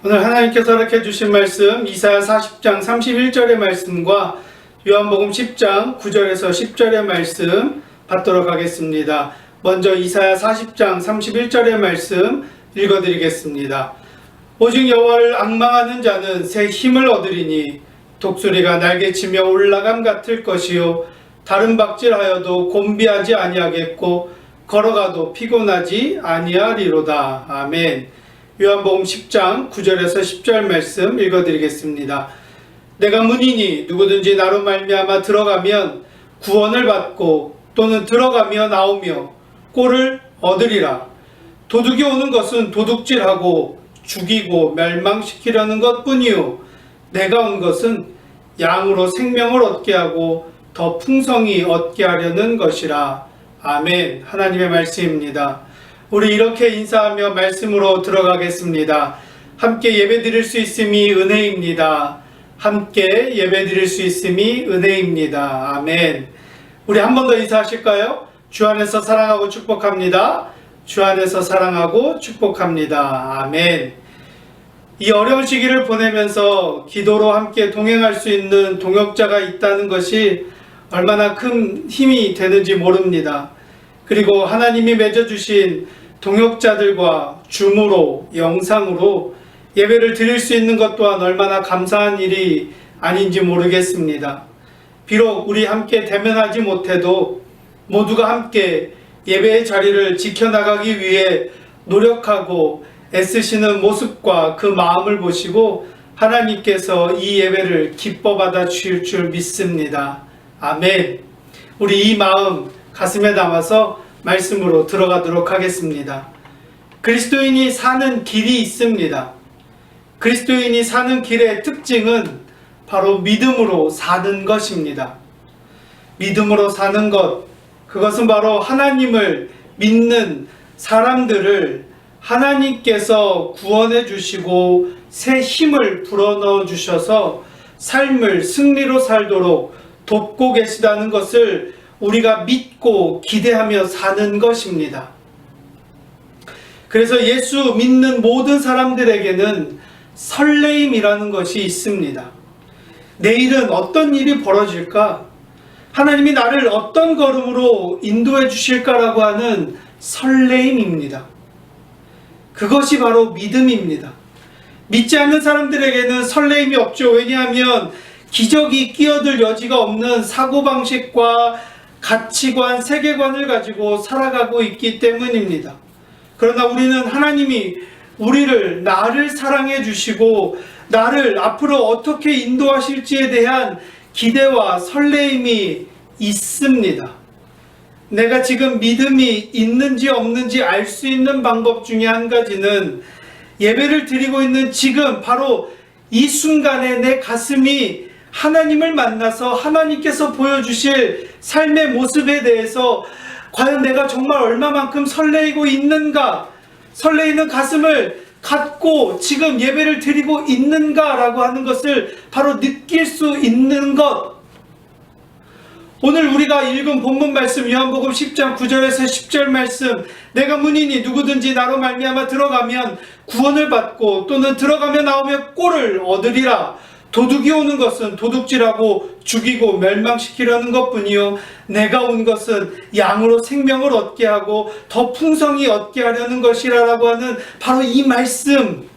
오늘 하나님께서 허락해 주신 말씀 이사야 40장 31절의 말씀과 요한복음 10장 9절에서 10절의 말씀 받도록 하겠습니다. 먼저 이사야 40장 31절의 말씀 읽어드리겠습니다. 오직 여호와를 앙망하는 자는 새 힘을 얻으리니 독수리가 날개치며 올라감 같을 것이요 다른 박질하여도 곤비하지 아니하겠고 걸어가도 피곤하지 아니하리로다. 아멘. 요한복음 10장 9절에서 10절 말씀 읽어드리겠습니다. 내가 문이니 누구든지 나로 말미암아 들어가면 구원을 받고 또는 들어가며 나오며 꼴을 얻으리라. 도둑이 오는 것은 도둑질하고 죽이고 멸망시키려는 것뿐이요 내가 온 것은 양으로 생명을 얻게 하고 더 풍성히 얻게 하려는 것이라. 아멘. 하나님의 말씀입니다. 우리 이렇게 인사하며 말씀으로 들어가겠습니다. 함께 예배드릴 수 있음이 은혜입니다. 함께 예배드릴 수 있음이 은혜입니다. 아멘. 우리 한 번 더 인사하실까요? 주 안에서 사랑하고 축복합니다. 주 안에서 사랑하고 축복합니다. 아멘. 이 어려운 시기를 보내면서 기도로 함께 동행할 수 있는 동역자가 있다는 것이 얼마나 큰 힘이 되는지 모릅니다. 그리고 하나님이 맺어주신 동역자들과 줌으로, 영상으로 예배를 드릴 수 있는 것 또한 얼마나 감사한 일이 아닌지 모르겠습니다. 비록 우리 함께 대면하지 못해도 모두가 함께 예배의 자리를 지켜나가기 위해 노력하고 애쓰시는 모습과 그 마음을 보시고 하나님께서 이 예배를 기뻐 받아 주실 줄 믿습니다. 아멘. 우리 이 마음 가슴에 담아서 말씀으로 들어가도록 하겠습니다. 그리스도인이 사는 길이 있습니다. 그리스도인이 사는 길의 특징은 바로 믿음으로 사는 것입니다. 믿음으로 사는 것, 그것은 바로 하나님을 믿는 사람들을 하나님께서 구원해 주시고 새 힘을 불어넣어 주셔서 삶을 승리로 살도록 돕고 계시다는 것을 우리가 믿고 기대하며 사는 것입니다. 그래서 예수 믿는 모든 사람들에게는 설레임이라는 것이 있습니다. 내일은 어떤 일이 벌어질까? 하나님이 나를 어떤 걸음으로 인도해 주실까라고 하는 설레임입니다. 그것이 바로 믿음입니다. 믿지 않는 사람들에게는 설레임이 없죠. 왜냐하면 기적이 끼어들 여지가 없는 사고방식과 가치관, 세계관을 가지고 살아가고 있기 때문입니다. 그러나 우리는 하나님이 나를 사랑해 주시고 나를 앞으로 어떻게 인도하실지에 대한 기대와 설레임이 있습니다. 내가 지금 믿음이 있는지 없는지 알 수 있는 방법 중에 한 가지는 예배를 드리고 있는 지금 바로 이 순간에 내 가슴이 하나님을 만나서 하나님께서 보여주실 삶의 모습에 대해서 과연 내가 정말 얼마만큼 설레이고 있는가, 설레이는 가슴을 갖고 지금 예배를 드리고 있는가라고 하는 것을 바로 느낄 수 있는 것. 오늘 우리가 읽은 본문 말씀 요한복음 10장 9절에서 10절 말씀, 내가 문이니 누구든지 나로 말미암아 들어가면 구원을 받고 또는 들어가며 나오며 꼴을 얻으리라. 도둑이 오는 것은 도둑질하고 죽이고 멸망시키려는 것뿐이요 내가 온 것은 양으로 생명을 얻게 하고 더 풍성히 얻게 하려는 것이라고 하는 바로 이 말씀.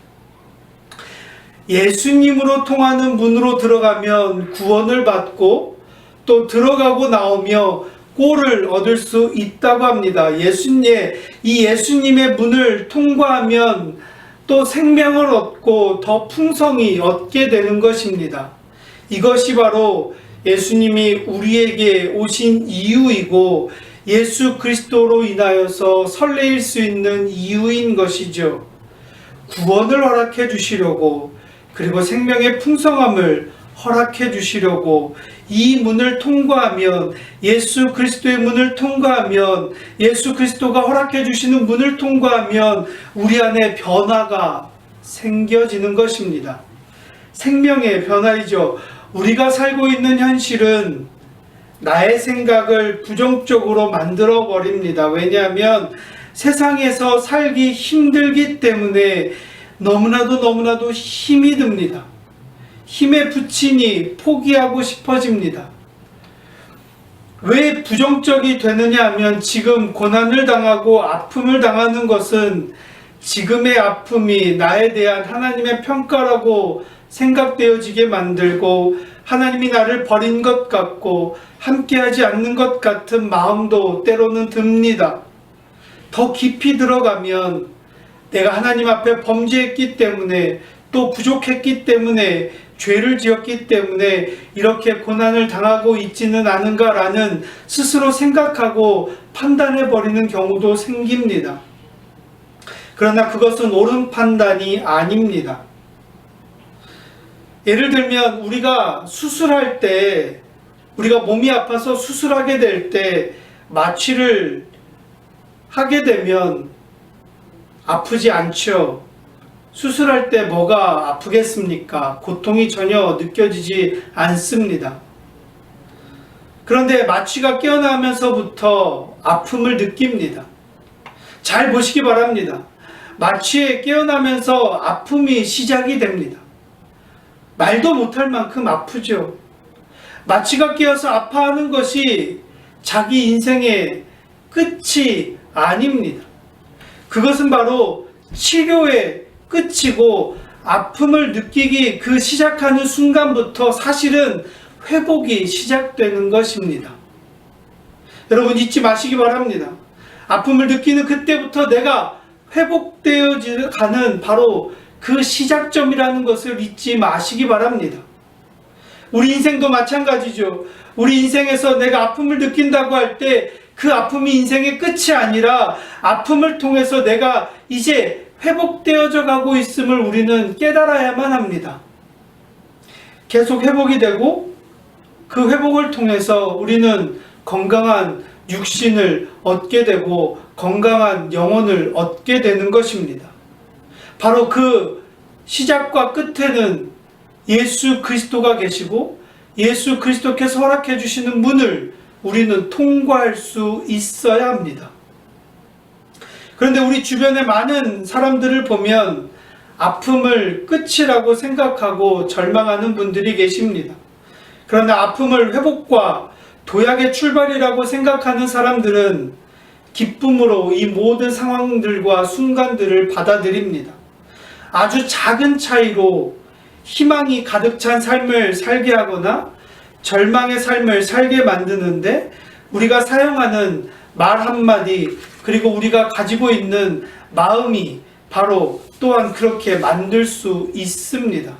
예수님으로 통하는 문으로 들어가면 구원을 받고 또 들어가고 나오며 꼴을 얻을 수 있다고 합니다. 이 예수님의 문을 통과하면 또 생명을 얻고 더 풍성히 얻게 되는 것입니다. 이것이 바로 예수님이 우리에게 오신 이유이고 예수 그리스도로 인하여서 설레일 수 있는 이유인 것이죠. 구원을 허락해 주시려고, 그리고 생명의 풍성함을 허락해 주시려고, 이 문을 통과하면, 예수 그리스도의 문을 통과하면, 예수 그리스도가 허락해 주시는 문을 통과하면 우리 안에 변화가 생겨지는 것입니다. 생명의 변화이죠. 우리가 살고 있는 현실은 나의 생각을 부정적으로 만들어 버립니다. 왜냐하면 세상에서 살기 힘들기 때문에 너무나도 힘이 듭니다. 힘에 부치니 포기하고 싶어집니다. 왜 부정적이 되느냐 하면 지금 고난을 당하고 아픔을 당하는 것은 지금의 아픔이 나에 대한 하나님의 평가라고 생각되어지게 만들고 하나님이 나를 버린 것 같고 함께하지 않는 것 같은 마음도 때로는 듭니다. 더 깊이 들어가면 내가 하나님 앞에 범죄했기 때문에 또 부족했기 때문에 죄를 지었기 때문에 이렇게 고난을 당하고 있지는 않은가라는 스스로 생각하고 판단해버리는 경우도 생깁니다. 그러나 그것은 옳은 판단이 아닙니다. 예를 들면 우리가 수술할 때, 우리가 몸이 아파서 수술하게 될 때 마취를 하게 되면 아프지 않죠. 수술할 때 뭐가 아프겠습니까? 고통이 전혀 느껴지지 않습니다. 그런데 마취가 깨어나면서부터 아픔을 느낍니다. 잘 보시기 바랍니다. 마취에 깨어나면서 아픔이 시작이 됩니다. 말도 못할 만큼 아프죠. 마취가 끼어서 아파하는 것이 자기 인생의 끝이 아닙니다. 그것은 바로 치료의 끝이고 아픔을 느끼기 그 시작하는 순간부터 사실은 회복이 시작되는 것입니다. 여러분 잊지 마시기 바랍니다. 아픔을 느끼는 그때부터 내가 회복되어 가는 바로 그 시작점이라는 것을 잊지 마시기 바랍니다. 우리 인생도 마찬가지죠. 우리 인생에서 내가 아픔을 느낀다고 할 때 그 아픔이 인생의 끝이 아니라 아픔을 통해서 내가 이제 회복되어져 가고 있음을 우리는 깨달아야만 합니다. 계속 회복이 되고 그 회복을 통해서 우리는 건강한 육신을 얻게 되고 건강한 영혼을 얻게 되는 것입니다. 바로 그 시작과 끝에는 예수 그리스도가 계시고 예수 그리스도께서 허락해 주시는 문을 우리는 통과할 수 있어야 합니다. 그런데 우리 주변에 많은 사람들을 보면 아픔을 끝이라고 생각하고 절망하는 분들이 계십니다. 그러나 아픔을 회복과 도약의 출발이라고 생각하는 사람들은 기쁨으로 이 모든 상황들과 순간들을 받아들입니다. 아주 작은 차이로 희망이 가득 찬 삶을 살게 하거나 절망의 삶을 살게 만드는데 우리가 사용하는 말 한마디 그리고 우리가 가지고 있는 마음이 바로 또한 그렇게 만들 수 있습니다.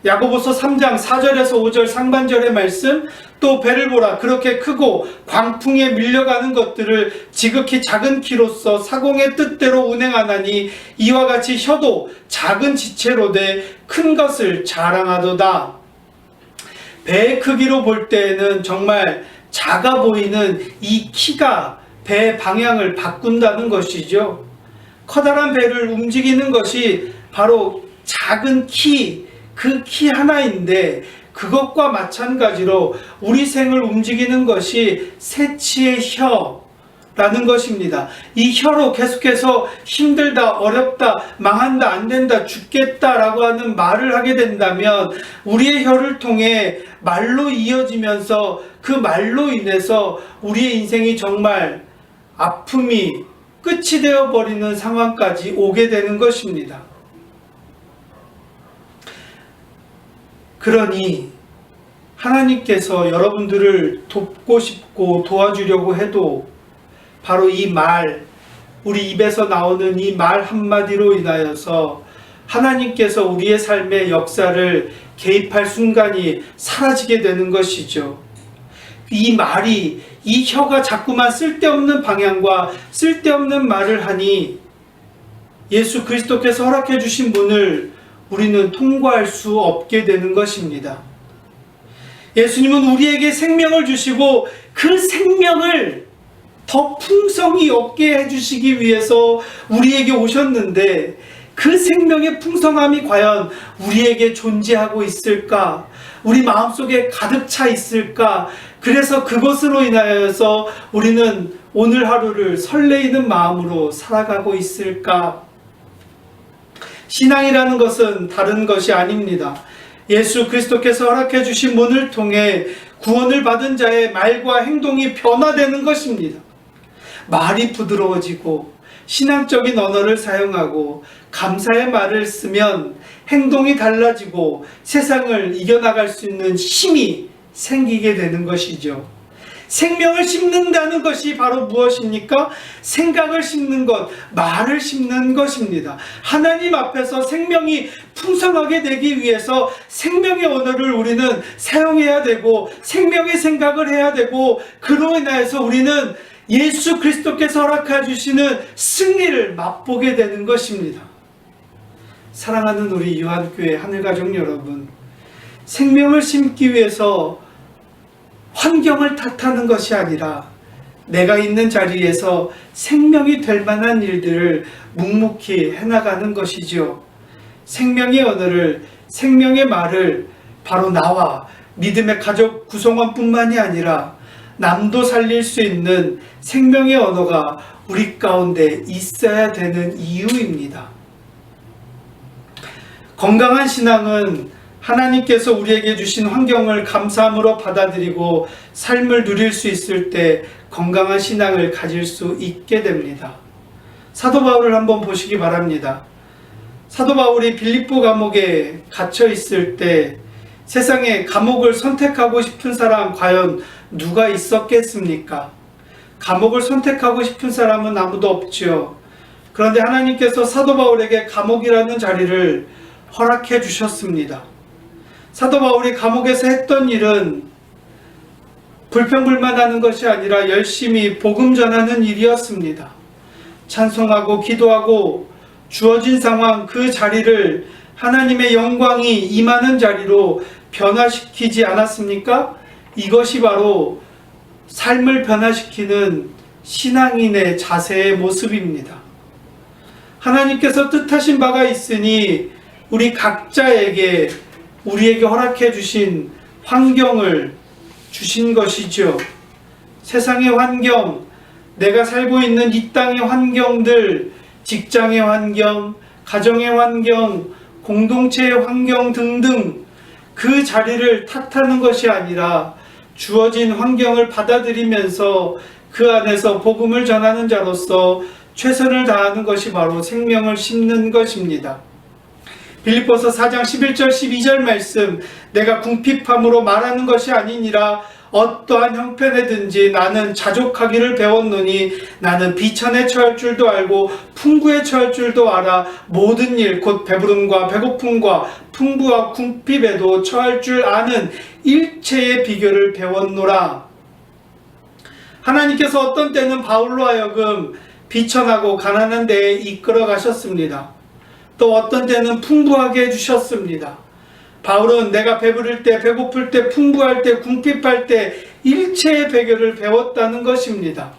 야고보서 3장 4절에서 5절 상반절의 말씀, 또 배를 보라 그렇게 크고 광풍에 밀려가는 것들을 지극히 작은 키로서 사공의 뜻대로 운행하나니 이와 같이 혀도 작은 지체로 돼 큰 것을 자랑하도다. 배의 크기로 볼 때에는 정말 작아 보이는 이 키가 배의 방향을 바꾼다는 것이죠. 커다란 배를 움직이는 것이 바로 작은 키, 그 키 하나인데 그것과 마찬가지로 우리 생을 움직이는 것이 새치의 혀라는 것입니다. 이 혀로 계속해서 힘들다, 어렵다, 망한다, 안 된다, 죽겠다라고 하는 말을 하게 된다면 우리의 혀를 통해 말로 이어지면서 그 말로 인해서 우리의 인생이 정말 아픔이 끝이 되어버리는 상황까지 오게 되는 것입니다. 그러니 하나님께서 여러분들을 돕고 싶고 도와주려고 해도 바로 이 말, 우리 입에서 나오는 이 말 한마디로 인하여서 하나님께서 우리의 삶의 역사를 개입할 순간이 사라지게 되는 것이죠. 이 말이, 이 혀가 자꾸만 쓸데없는 방향과 쓸데없는 말을 하니 예수 그리스도께서 허락해 주신 문을 우리는 통과할 수 없게 되는 것입니다. 예수님은 우리에게 생명을 주시고 그 생명을 더 풍성히 얻게 해주시기 위해서 우리에게 오셨는데 그 생명의 풍성함이 과연 우리에게 존재하고 있을까? 우리 마음속에 가득 차 있을까? 그래서 그것으로 인하여서 우리는 오늘 하루를 설레이는 마음으로 살아가고 있을까? 신앙이라는 것은 다른 것이 아닙니다. 예수 그리스도께서 허락해 주신 문을 통해 구원을 받은 자의 말과 행동이 변화되는 것입니다. 말이 부드러워지고 신앙적인 언어를 사용하고 감사의 말을 쓰면 행동이 달라지고 세상을 이겨나갈 수 있는 힘이 생기게 되는 것이죠. 생명을 심는다는 것이 바로 무엇입니까? 생각을 심는 것, 말을 심는 것입니다. 하나님 앞에서 생명이 풍성하게 되기 위해서 생명의 언어를 우리는 사용해야 되고 생명의 생각을 해야 되고, 그로 인하여서 우리는 예수 그리스도께서 허락해 주시는 승리를 맛보게 되는 것입니다. 사랑하는 우리 유한교회 하늘가족 여러분, 생명을 심기 위해서 환경을 탓하는 것이 아니라 내가 있는 자리에서 생명이 될 만한 일들을 묵묵히 해나가는 것이죠. 생명의 언어를, 생명의 말을 바로 나와 믿음의 가족 구성원뿐만이 아니라 남도 살릴 수 있는 생명의 언어가 우리 가운데 있어야 되는 이유입니다. 건강한 신앙은 하나님께서 우리에게 주신 환경을 감사함으로 받아들이고 삶을 누릴 수 있을 때 건강한 신앙을 가질 수 있게 됩니다. 사도 바울을 한번 보시기 바랍니다. 사도 바울이 빌립보 감옥에 갇혀 있을 때 세상에 감옥을 선택하고 싶은 사람 과연 누가 있었겠습니까? 감옥을 선택하고 싶은 사람은 아무도 없지요. 그런데 하나님께서 사도 바울에게 감옥이라는 자리를 허락해 주셨습니다. 사도 바울이 감옥에서 했던 일은 불평불만하는 것이 아니라 열심히 복음 전하는 일이었습니다. 찬송하고 기도하고 주어진 상황, 그 자리를 하나님의 영광이 임하는 자리로 변화시키지 않았습니까? 이것이 바로 삶을 변화시키는 신앙인의 자세의 모습입니다. 하나님께서 뜻하신 바가 있으니 우리 각자에게, 우리에게 허락해 주신 환경을 주신 것이죠. 세상의 환경, 내가 살고 있는 이 땅의 환경들, 직장의 환경, 가정의 환경, 공동체의 환경 등등, 그 자리를 탓하는 것이 아니라 주어진 환경을 받아들이면서 그 안에서 복음을 전하는 자로서 최선을 다하는 것이 바로 생명을 심는 것입니다. 빌립보서 4장 11절 12절 말씀, 내가 궁핍함으로 말하는 것이 아니니라 어떠한 형편에든지 나는 자족하기를 배웠노니 나는 비천에 처할 줄도 알고 풍부에 처할 줄도 알아 모든 일 곧 배부름과 배고픔과 풍부와 궁핍에도 처할 줄 아는 일체의 비결을 배웠노라. 하나님께서 어떤 때는 바울로 하여금 비천하고 가난한 데에 이끌어 가셨습니다. 또 어떤 때는 풍부하게 해주셨습니다. 바울은 내가 배부를 때, 배고플 때, 풍부할 때, 궁핍할 때 일체의 비결을 배웠다는 것입니다.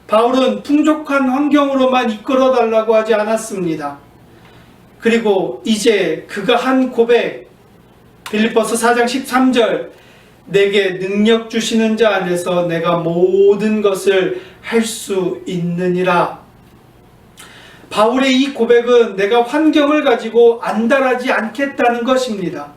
바울은 풍족한 환경으로만 이끌어 달라고 하지 않았습니다. 그리고 이제 그가 한 고백, 빌립보서 4장 13절, 내게 능력 주시는 자 안에서 내가 모든 것을 할 수 있느니라. 바울의 이 고백은 내가 환경을 가지고 안달하지 않겠다는 것입니다.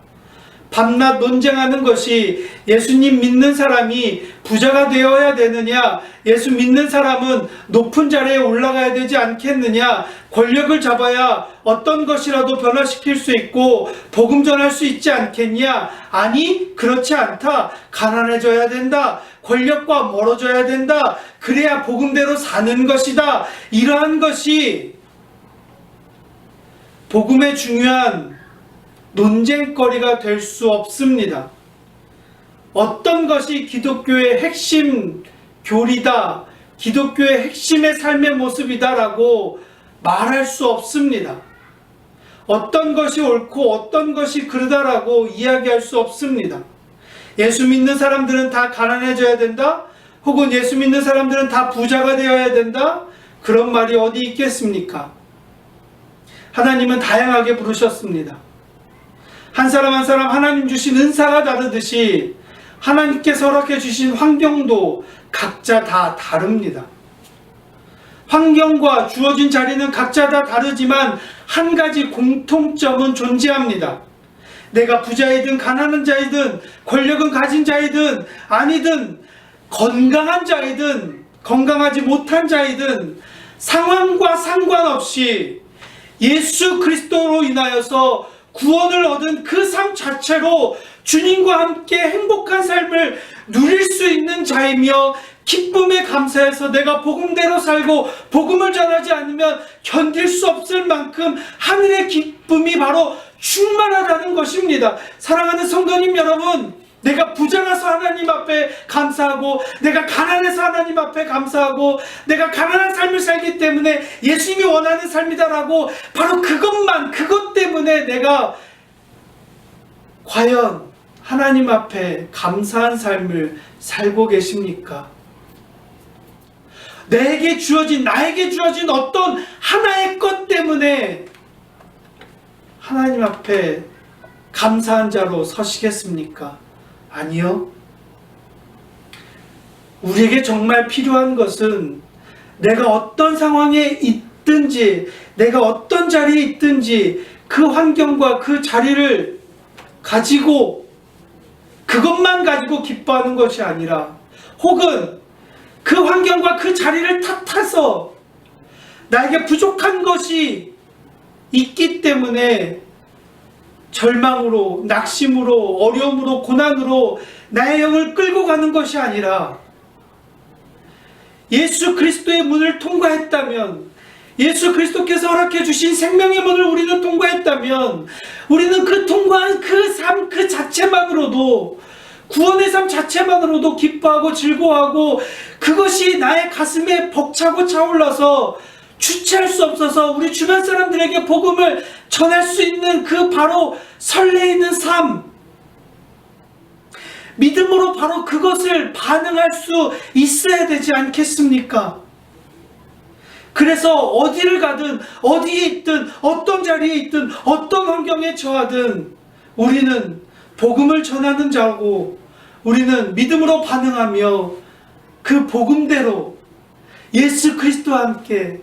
밤낮 논쟁하는 것이 예수님 믿는 사람이 부자가 되어야 되느냐, 예수 믿는 사람은 높은 자리에 올라가야 되지 않겠느냐, 권력을 잡아야 어떤 것이라도 변화시킬 수 있고 복음 전할 수 있지 않겠냐, 아니 그렇지 않다, 가난해져야 된다, 권력과 멀어져야 된다, 그래야 복음대로 사는 것이다, 이러한 것이 복음의 중요한 논쟁거리가 될 수 없습니다. 어떤 것이 기독교의 핵심 교리다, 기독교의 핵심의 삶의 모습이다 라고 말할 수 없습니다. 어떤 것이 옳고 어떤 것이 그르다라고 이야기할 수 없습니다. 예수 믿는 사람들은 다 가난해져야 된다? 혹은 예수 믿는 사람들은 다 부자가 되어야 된다? 그런 말이 어디 있겠습니까? 하나님은 다양하게 부르셨습니다. 한 사람 한 사람 하나님 주신 은사가 다르듯이 하나님께서 허락해 주신 환경도 각자 다 다릅니다. 환경과 주어진 자리는 각자 다 다르지만 한 가지 공통점은 존재합니다. 내가 부자이든 가난한 자이든 권력은 가진 자이든 아니든 건강한 자이든 건강하지 못한 자이든 상황과 상관없이 예수 그리스도로 인하여서 구원을 얻은 그 삶 자체로 주님과 함께 행복한 삶을 누릴 수 있는 자이며 기쁨에 감사해서 내가 복음대로 살고 복음을 전하지 않으면 견딜 수 없을 만큼 하늘의 기쁨이 바로 충만하다는 것입니다. 사랑하는 성도님 여러분, 내가 부자라서 하나님 앞에 감사하고 내가 가난해서 하나님 앞에 감사하고 내가 가난한 삶을 살기 때문에 예수님이 원하는 삶이다라고 바로 그것 때문에 내가 과연 하나님 앞에 감사한 삶을 살고 계십니까? 나에게 주어진 어떤 하나의 것 때문에 하나님 앞에 감사한 자로 서시겠습니까? 아니요. 우리에게 정말 필요한 것은 내가 어떤 상황에 있든지 내가 어떤 자리에 있든지 그 환경과 그 자리를 가지고 그것만 가지고 기뻐하는 것이 아니라 혹은 그 환경과 그 자리를 탓해서 나에게 부족한 것이 있기 때문에 절망으로, 낙심으로, 어려움으로, 고난으로 나의 영을 끌고 가는 것이 아니라 예수 그리스도의 문을 통과했다면, 예수 그리스도께서 허락해 주신 생명의 문을 우리는 통과했다면 우리는 그 통과한 그 삶 그 자체만으로도, 구원의 삶 자체만으로도 기뻐하고 즐거워하고 그것이 나의 가슴에 벅차고 차올라서 주체할 수 없어서 우리 주변 사람들에게 복음을 전할 수 있는 그 바로 설레이는 삶, 믿음으로 바로 그것을 반응할 수 있어야 되지 않겠습니까? 그래서 어디를 가든 어디에 있든 어떤 자리에 있든 어떤 환경에 처하든 우리는 복음을 전하는 자고 우리는 믿음으로 반응하며 그 복음대로 예수 그리스도와 함께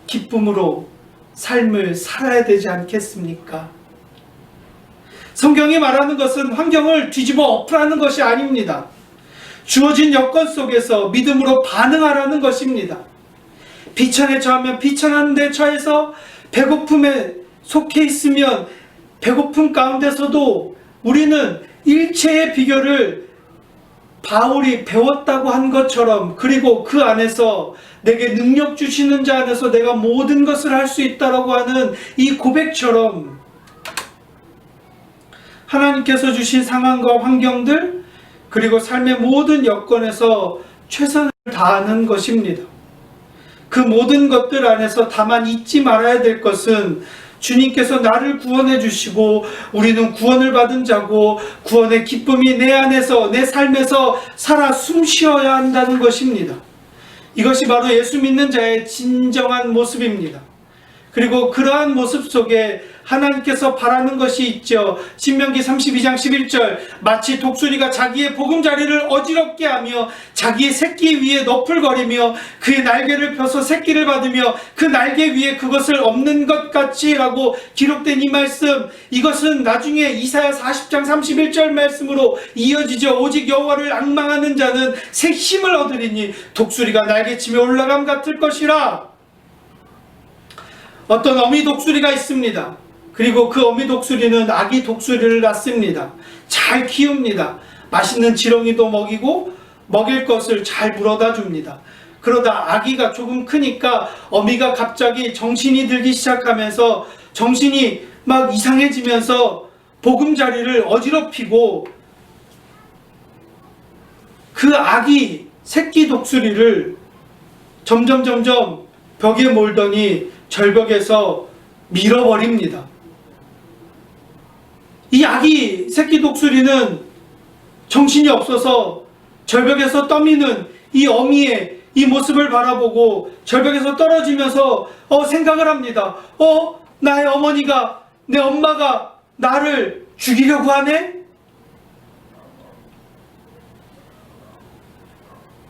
기쁨으로 삶을 살아야 되지 않겠습니까? 성경이 말하는 것은 환경을 뒤집어 엎으라는 것이 아닙니다. 주어진 여건 속에서 믿음으로 반응하라는 것입니다. 비천에 처하면 비천한 데 처해서 배고픔에 속해 있으면 배고픔 가운데서도 우리는 일체의 비결을 바울이 배웠다고 한 것처럼, 그리고 그 안에서 내게 능력 주시는 자 안에서 내가 모든 것을 할 수 있다라고 하는 이 고백처럼 하나님께서 주신 상황과 환경들 그리고 삶의 모든 여건에서 최선을 다하는 것입니다. 그 모든 것들 안에서 다만 잊지 말아야 될 것은 주님께서 나를 구원해 주시고 우리는 구원을 받은 자고 구원의 기쁨이 내 안에서 내 삶에서 살아 숨쉬어야 한다는 것입니다. 이것이 바로 예수 믿는 자의 진정한 모습입니다. 그리고 그러한 모습 속에 하나님께서 바라는 것이 있죠. 신명기 32장 11절, 마치 독수리가 자기의 보금자리를 어지럽게 하며 자기의 새끼 위에 너풀거리며 그의 날개를 펴서 새끼를 받으며 그 날개 위에 그것을 엎는 것 같이 라고 기록된 이 말씀, 이것은 나중에 이사야 40장 31절 말씀으로 이어지죠. 오직 여호와를 앙망하는 자는 새 힘을 얻으리니 독수리가 날개치며 올라감 같을 것이라. 어떤 어미 독수리가 있습니다. 그리고 그 어미 독수리는 아기 독수리를 낳습니다. 잘 키웁니다. 맛있는 지렁이도 먹이고 먹일 것을 잘 물어다 줍니다. 그러다 아기가 조금 크니까 어미가 갑자기 정신이 들기 시작하면서 정신이 막 이상해지면서 보금자리를 어지럽히고 그 아기 새끼 독수리를 점점 벽에 몰더니 절벽에서 밀어버립니다. 이 아기 새끼 독수리는 정신이 없어서 절벽에서 떠미는 이 어미의 이 모습을 바라보고 절벽에서 떨어지면서 생각을 합니다. 나의 어머니가, 내 엄마가 나를 죽이려고 하네?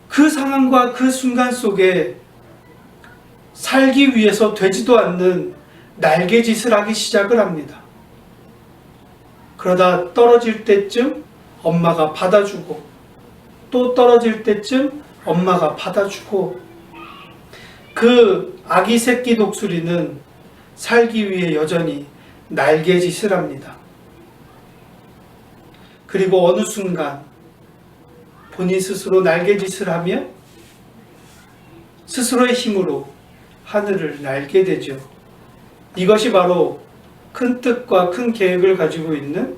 그 상황과 그 순간 속에 살기 위해서 되지도 않는 날개짓을 하기 시작을 합니다. 그러다 떨어질 때쯤 엄마가 받아주고, 또 떨어질 때쯤 엄마가 받아주고, 그 아기 새끼 독수리는 살기 위해 여전히 날개짓을 합니다. 그리고 어느 순간 본인 스스로 날개짓을 하며 스스로의 힘으로 하늘을 날게 되죠. 이것이 바로 큰 뜻과 큰 계획을 가지고 있는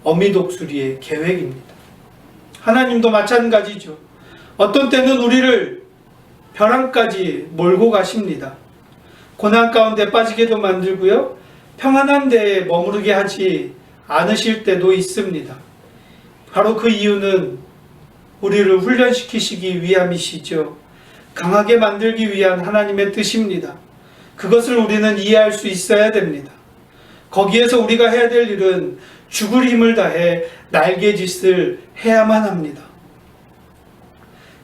어미 독수리의 계획입니다. 하나님도 마찬가지죠. 어떤 때는 우리를 벼랑까지 몰고 가십니다. 고난 가운데 빠지게도 만들고요, 평안한 데에 머무르게 하지 않으실 때도 있습니다. 바로 그 이유는 우리를 훈련시키시기 위함이시죠. 강하게 만들기 위한 하나님의 뜻입니다. 그것을 우리는 이해할 수 있어야 됩니다. 거기에서 우리가 해야 될 일은 죽을 힘을 다해 날개짓을 해야만 합니다.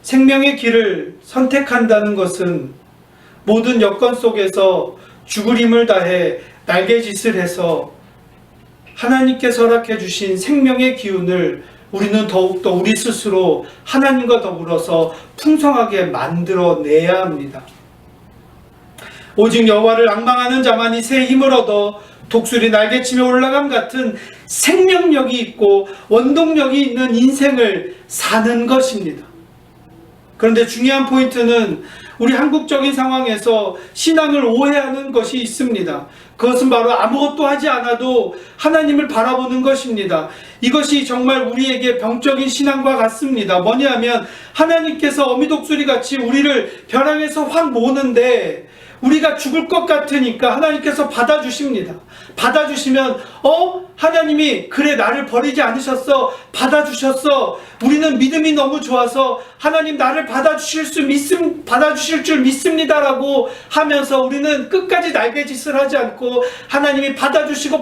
생명의 길을 선택한다는 것은 모든 여건 속에서 죽을 힘을 다해 날개짓을 해서 하나님께서 허락해 주신 생명의 기운을 우리는 더욱더 우리 스스로 하나님과 더불어서 풍성하게 만들어내야 합니다. 오직 여호와를 앙망하는 자만이 새 힘을 얻어 독수리 날개치며 올라감 같은 생명력이 있고 원동력이 있는 인생을 사는 것입니다. 그런데 중요한 포인트는 우리 한국적인 상황에서 신앙을 오해하는 것이 있습니다. 그것은 바로 아무것도 하지 않아도 하나님을 바라보는 것입니다. 이것이 정말 우리에게 병적인 신앙과 같습니다. 뭐냐면 하나님께서 어미독수리 같이 우리를 벼랑에서 확 모으는데 우리가 죽을 것 같으니까 하나님께서 받아주십니다. 받아주시면 하나님이 그래 나를 버리지 않으셨어, 받아주셨어, 우리는 믿음이 너무 좋아서 하나님 나를 받아주실 줄 믿습니다라고 하면서 우리는 끝까지 날개짓을 하지 않고 하나님이 받아주시고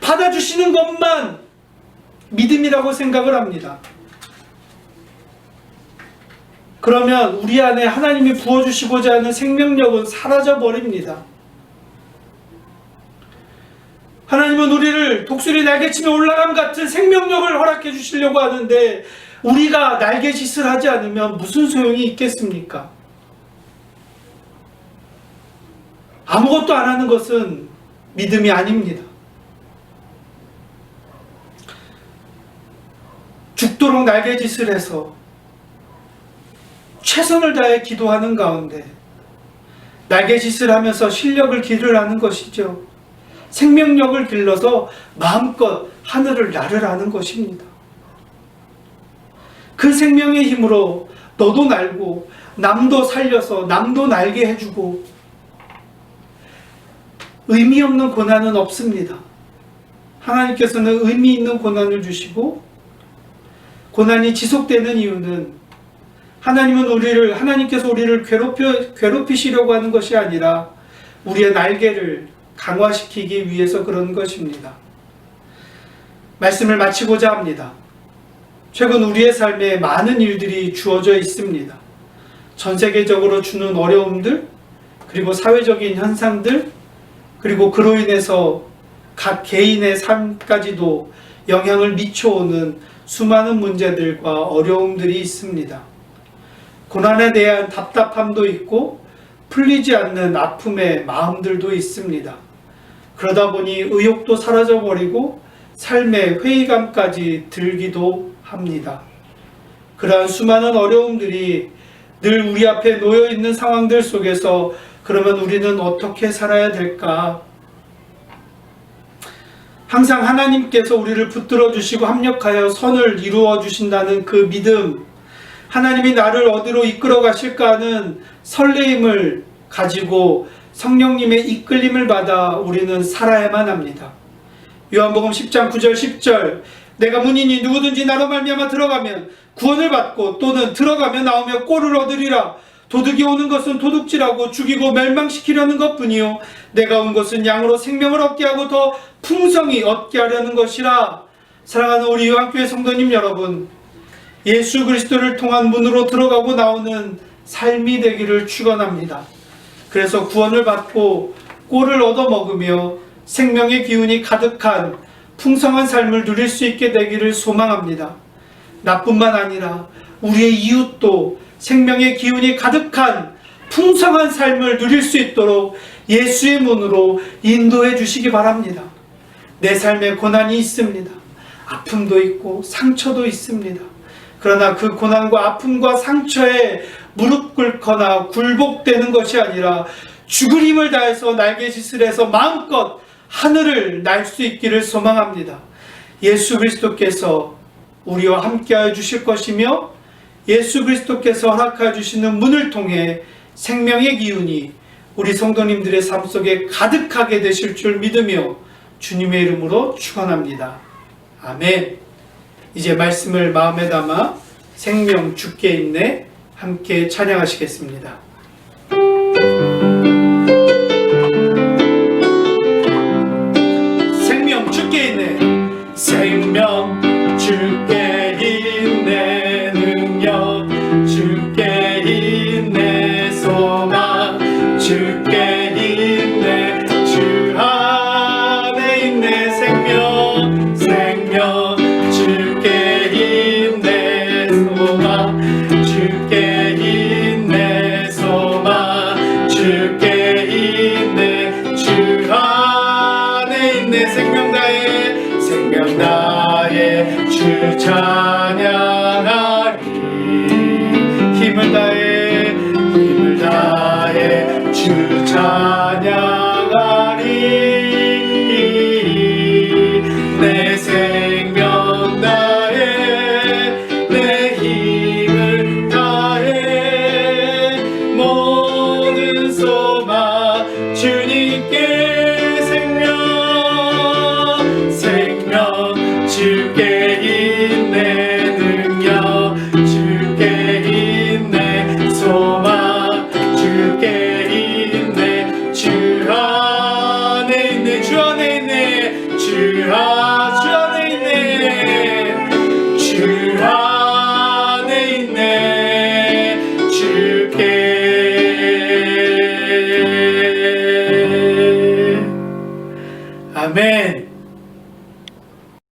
받아주시는 것만 믿음이라고 생각을 합니다. 그러면 우리 안에 하나님이 부어주시고자 하는 생명력은 사라져버립니다. 하나님은 우리를 독수리 날개치며 올라감 같은 생명력을 허락해 주시려고 하는데 우리가 날개짓을 하지 않으면 무슨 소용이 있겠습니까? 아무것도 안 하는 것은 믿음이 아닙니다. 죽도록 날개짓을 해서 최선을 다해 기도하는 가운데 날개짓을 하면서 실력을 기르라는 것이죠. 생명력을 길러서 마음껏 하늘을 날으라는 것입니다. 그 생명의 힘으로 너도 날고 남도 살려서 남도 날게 해주고 의미 없는 고난은 없습니다. 하나님께서는 의미 있는 고난을 주시고 고난이 지속되는 이유는 하나님께서 우리를 괴롭히시려고 하는 것이 아니라 우리의 날개를 강화시키기 위해서 그런 것입니다. 말씀을 마치고자 합니다. 최근 우리의 삶에 많은 일들이 주어져 있습니다. 전 세계적으로 주는 어려움들, 그리고 사회적인 현상들, 그리고 그로 인해서 각 개인의 삶까지도 영향을 미쳐오는 수많은 문제들과 어려움들이 있습니다. 고난에 대한 답답함도 있고 풀리지 않는 아픔의 마음들도 있습니다. 그러다 보니 의욕도 사라져버리고 삶의 회의감까지 들기도 합니다. 그러한 수많은 어려움들이 늘 우리 앞에 놓여있는 상황들 속에서 그러면 우리는 어떻게 살아야 될까? 항상 하나님께서 우리를 붙들어 주시고 합력하여 선을 이루어 주신다는 그 믿음, 하나님이 나를 어디로 이끌어 가실까 하는 설레임을 가지고 성령님의 이끌림을 받아 우리는 살아야만 합니다. 요한복음 10장 9절 10절 내가 문이니 누구든지 나로 말미암아 들어가면 구원을 받고 또는 들어가며 나오며 꼴을 얻으리라. 도둑이 오는 것은 도둑질하고 죽이고 멸망시키려는 것뿐이요 내가 온 것은 양으로 생명을 얻게 하고 더 풍성히 얻게 하려는 것이라. 사랑하는 우리 요한교회 성도님 여러분, 예수 그리스도를 통한 문으로 들어가고 나오는 삶이 되기를 축원합니다. 그래서 구원을 받고 꼴을 얻어먹으며 생명의 기운이 가득한 풍성한 삶을 누릴 수 있게 되기를 소망합니다. 나뿐만 아니라 우리의 이웃도 생명의 기운이 가득한 풍성한 삶을 누릴 수 있도록 예수의 문으로 인도해 주시기 바랍니다. 내 삶에 고난이 있습니다. 아픔도 있고 상처도 있습니다. 그러나 그 고난과 아픔과 상처에 무릎 꿇거나 굴복되는 것이 아니라 죽을 힘을 다해서 날개짓을 해서 마음껏 하늘을 날 수 있기를 소망합니다. 예수 그리스도께서 우리와 함께하여 주실 것이며 예수 그리스도께서 허락하여 주시는 문을 통해 생명의 기운이 우리 성도님들의 삶 속에 가득하게 되실 줄 믿으며 주님의 이름으로 축원합니다. 아멘. 이제 말씀을 마음에 담아 생명 주께 있네 함께 찬양하시겠습니다. 생명 주께 있네. 생명 주께 있네. 능력 주께 있네. 소망 주께 있네. 주 안에 있네. 생명 주께 있네. 소망 주께 있네. 소망 주께 있네. 주 안에 있네. 생명 다해 주 찬양하리. 힘을 다해 주 찬양